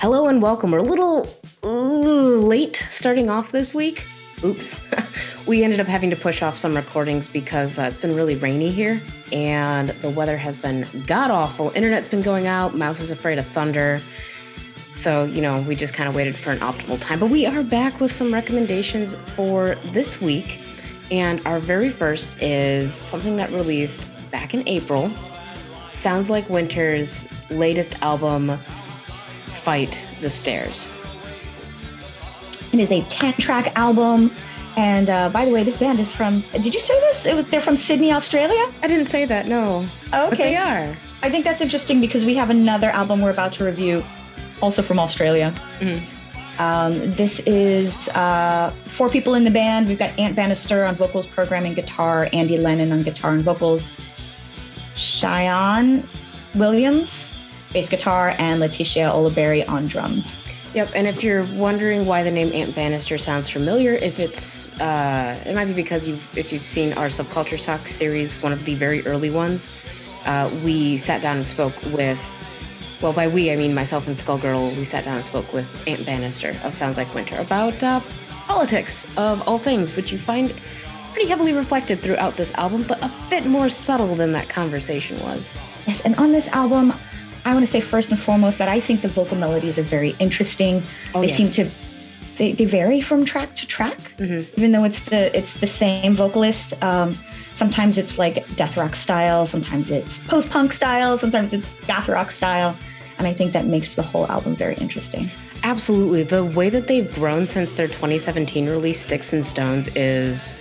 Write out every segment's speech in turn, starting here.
Hello and welcome. We're a little late starting off this week. Oops. We ended up having to push off some recordings because it's been really rainy here and the weather has been god-awful. Internet's been going out. Mouse is afraid of thunder. So, we just kind of waited for an optimal time. But we are back with some recommendations for this week. And our very first is something that released back in April. Sounds Like Winter's latest album, Fight the Stairs. It is a 10-track album. And by the way, this band is from, did you say this? They're from Sydney, Australia? I didn't say that, no. Oh, okay. But they are. I think that's interesting because we have another album we're about to review, also from Australia. Mm-hmm. This is 4 people in the band. We've got Ant Bannister on vocals, programming, guitar, Andy Lennon on guitar and vocals, Cheyenne Williams, bass guitar, and Letitia Olaberry on drums. Yep, and if you're wondering why the name Ant Bannister sounds familiar, if it's it might be because if you've seen our Subculture Talk series, one of the very early ones, we sat down and spoke with, well, by we, I mean myself and Skullgirl, we sat down and spoke with Ant Bannister of Sounds Like Winter about politics of all things, which you find pretty heavily reflected throughout this album, but a bit more subtle than that conversation was. Yes, and on this album, I want to say first and foremost that I think the vocal melodies are very interesting. Seem to, they vary from track to track, even though it's the same vocalist. Sometimes it's like death rock style, sometimes it's post-punk style, sometimes it's goth rock style. And I think that makes the whole album very interesting. Absolutely. The way that they've grown since their 2017 release, Sticks and Stones, is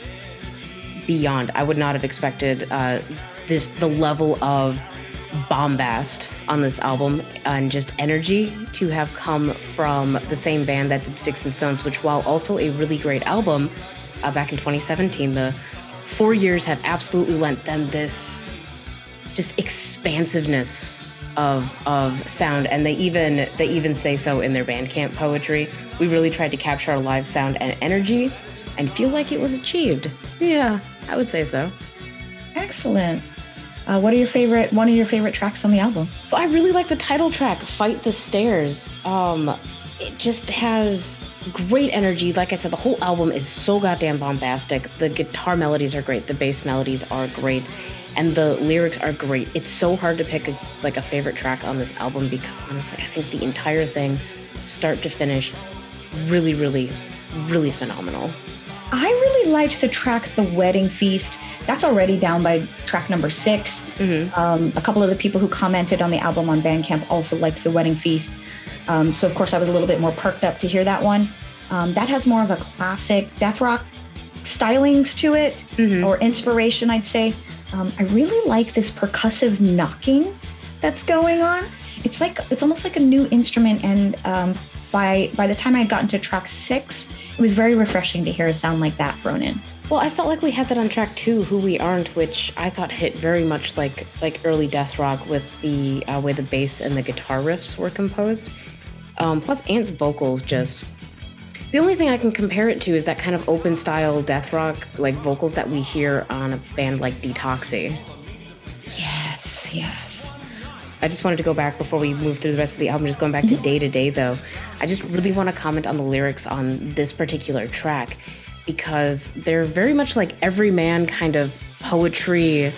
beyond. I would not have expected the level of bombast on this album and just energy to have come from the same band that did Sticks and Stones, which, while also a really great album back in 2017, the 4 years have absolutely lent them this just expansiveness of sound, and they even say so in their Bandcamp poetry. We really tried to capture our live sound and energy and feel like it was achieved. Yeah, I would say so. Excellent. One of your favorite tracks on the album? So I really like the title track, Fight the Stairs. It just has great energy. Like I said, the whole album is so goddamn bombastic. The guitar melodies are great. The bass melodies are great. And the lyrics are great. It's so hard to pick a favorite track on this album because honestly, I think the entire thing, start to finish, really, really, really phenomenal. I really liked the track The Wedding Feast. That's already down by track number 6. Mm-hmm. A couple of the people who commented on the album on Bandcamp also liked The Wedding Feast. So of course I was a little bit more perked up to hear that one. That has more of a classic death rock stylings to it, or inspiration, I'd say. I really like this percussive knocking that's going on. It's almost like a new instrument, and by the time I had gotten to track 6, it was very refreshing to hear a sound like that thrown in. Well, I felt like we had that on track 2, Who We Aren't, which I thought hit very much like early death rock with the way the bass and the guitar riffs were composed. Plus Ant's vocals just... The only thing I can compare it to is that kind of open style death rock like vocals that we hear on a band like Detoxy. Yes. I just wanted to go back before we move through the rest of the album, just going back to Day to Day though. I just really want to comment on the lyrics on this particular track because they're very much like everyman kind of poetry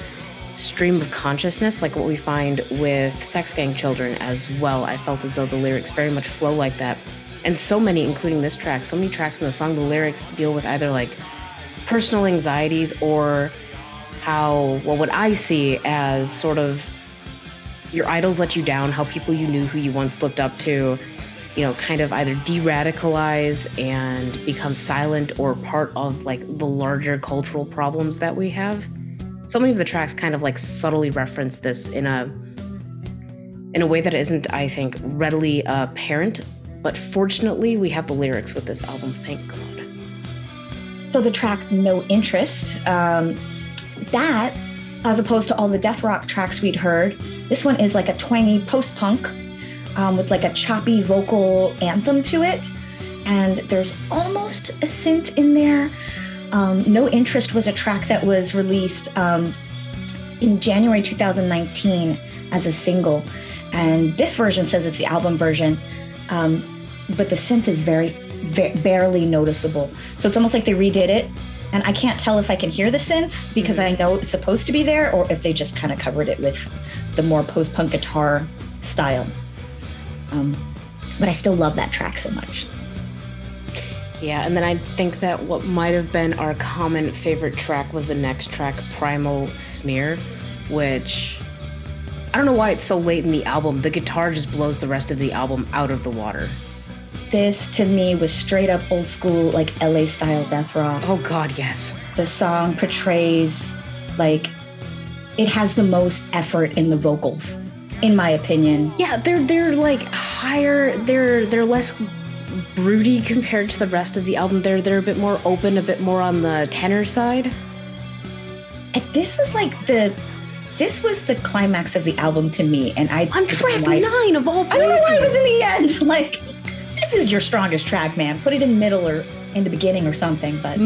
stream of consciousness, like what we find with Sex Gang Children as well. I felt as though the lyrics very much flow like that. And so many, including this track, so many tracks in the song, the lyrics deal with either like personal anxieties or what I see as sort of your idols let you down, how people you knew who you once looked up to, kind of either de-radicalize and become silent or part of like the larger cultural problems that we have. So many of the tracks kind of like subtly reference this in a way that isn't, I think, readily apparent. But fortunately, we have the lyrics with this album, thank God. So the track No Interest, that, as opposed to all the death rock tracks we'd heard, this one is like a twangy post-punk with like a choppy vocal anthem to it. And there's almost a synth in there. No Interest was a track that was released in January 2019 as a single. And this version says it's the album version. but the synth is barely noticeable. So it's almost like they redid it. And I can't tell if I can hear the synth because I know it's supposed to be there, or if they just kind of covered it with the more post-punk guitar style. But I still love that track so much. Yeah, and then I think that what might have been our common favorite track was the next track, Primal Smear, which I don't know why it's so late in the album. The guitar just blows the rest of the album out of the water. This, to me, was straight up old school, like LA style death rock. Oh God, yes. The song portrays, like, it has the most effort in the vocals, in my opinion. Yeah, they're like higher, they're less broody compared to the rest of the album. They're a bit more open, a bit more on the tenor side. And this was the climax of the album to me, and on track 9 of all places. I don't know why it was in the end. Like, this is your strongest track, man. Put it in the middle or in the beginning or something. But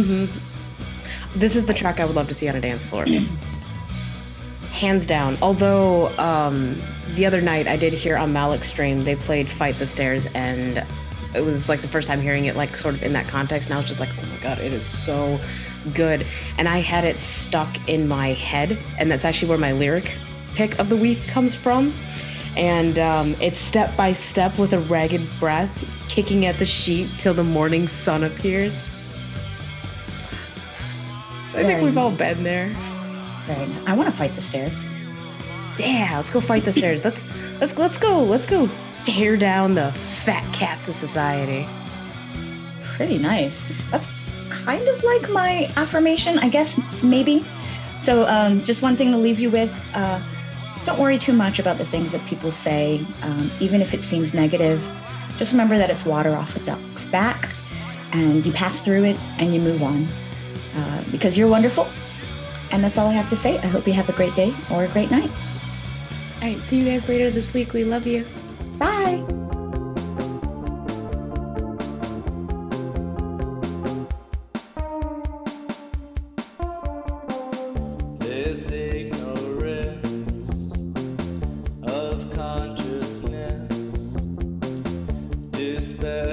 this is the track I would love to see on a dance floor. Hands down. Although the other night I did hear on Malik's stream, they played Fight the Stairs, and it was like the first time hearing it like sort of in that context, and I was just like, oh my God, it is so good. And I had it stuck in my head, and that's actually where my lyric pick of the week comes from. And it's step by step with a ragged breath, kicking at the sheet till the morning sun appears. I think we've all been there. I want to fight the stairs. Yeah, let's go fight the stairs. Let's go tear down the fat cats of society. Pretty nice. That's kind of like my affirmation, I guess, maybe. So just one thing to leave you with. Don't worry too much about the things that people say, even if it seems negative. Just remember that it's water off a duck's back, and you pass through it and you move on, because you're wonderful. And that's all I have to say. I hope you have a great day or a great night. All right, see you guys later this week. We love you. Bye. This ignorance of consciousness, despair.